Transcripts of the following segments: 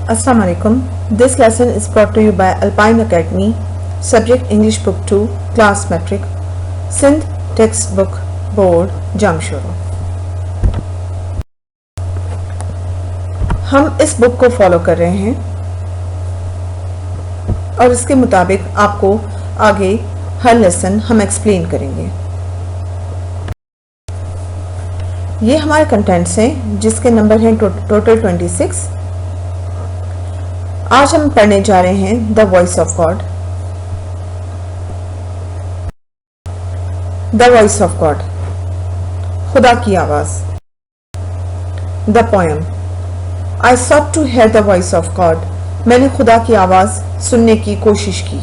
Assalamu alaikum. This lesson is brought to you by Alpine Academy. Subject English Book 2, Class Metric, Sindh Textbook Board, Jamshoro. हम इस book को follow कर रहे हैं और इसके मुताबिक आपको आगे हर लेसन हम एक्सप्लेन करेंगे। ये हमारे कंटेंट्स हैं जिसके नंबर हैं टोटल 26। आज हम पढ़ने जा रहे हैं the voice of God. The voice of God, खुदा की आवाज। The poem, I sought to hear the voice of God, मैंने खुदा की आवाज सुनने की कोशिश की।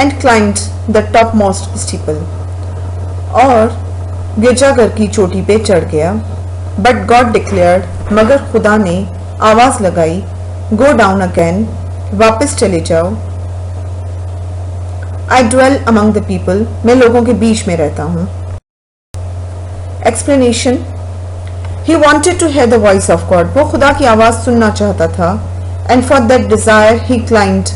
And climbed the top most steeple, और गिरजाघर की चोटी पे चढ़ गया। बट गॉड डिक्लेयर्ड, मगर खुदा ने आवाज लगाई, गो डाउन अगेन, वापस चले जाओ। I dwell among the people, मैं लोगों के बीच में रहता हूं। Explanation, he wanted to hear the voice of God, वो खुदा की आवाज सुनना चाहता था। And for that desire he climbed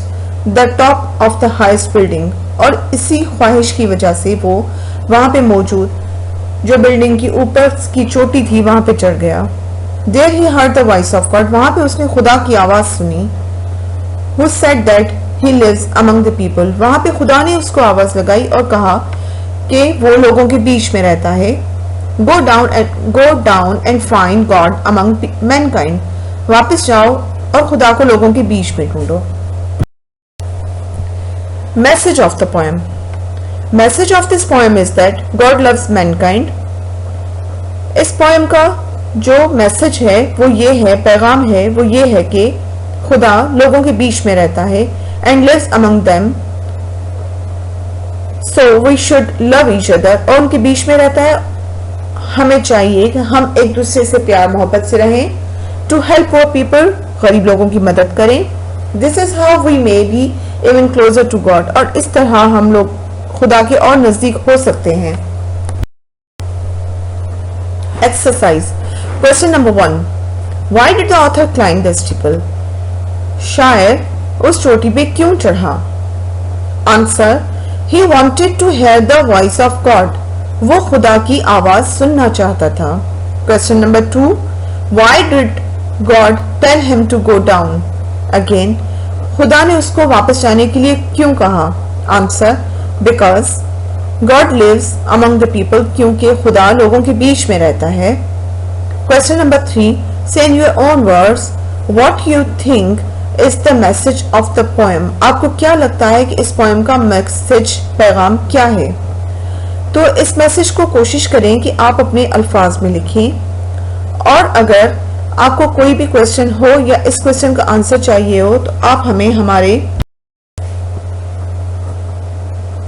the top of the highest building, और इसी ख्वाहिश की वजह से वो वहां पे मौजूद जो बिल्डिंग की ऊपर की चोटी थी वहां पे चढ़ गया। There he heard the voice of God, वहां पे उसने खुदा की आवाज सुनी। Who said that he lives among the people, वहां पे खुदा ने उसको आवाज लगाई और कहा कि वो लोगों के बीच में रहता है। Go down and find God among Mankind, वापस जाओ और खुदा को लोगों के बीच में ढूंढो। Message of the poem, message of this poem is that God loves Mankind. इस पोएम का जो मैसेज है वो ये है, पैगाम है वो ये है कि खुदा लोगों के बीच में रहता है and lives among them, so we should love each other, और उनके बीच में रहता है। हमें चाहिए कि हम एक दूसरे से प्यार मोहब्बत से रहें। टू हेल्प पुअर पीपल, गरीब लोगों की मदद करें। This is how we may be even closer to God, और इस तरह हम लोग खुदा के और नजदीक हो सकते हैं। Exercise question number 1, why did the author climb the steeple, शायर उस चोटी पे क्यों चढ़ा। Answer, he wanted to hear the voice of God, वो खुदा की आवाज सुनना चाहता था। Question number 2, why did God tell him to go down again, खुदा ने उसको वापस जाने के लिए क्यों कहा। Answer, because God lives among the people, क्योंकि खुदा लोगों के बीच में रहता है। क्वेश्चन नंबर 3, से in your own words what you think is the message of the poem, आपको क्या लगता है कि इस पोएम का मैसेज पैगाम क्या है। तो इस मैसेज को कोशिश करें कि आप अपने अल्फाज में लिखें, और अगर आपको कोई भी क्वेश्चन हो या इस क्वेश्चन का आंसर चाहिए हो तो आप हमें हमारे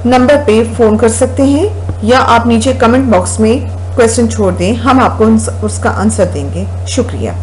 नंबर पे फोन कर सकते हैं, या आप नीचे कमेंट बॉक्स में क्वेश्चन छोड़ दें, हम आपको उसका आंसर देंगे। शुक्रिया।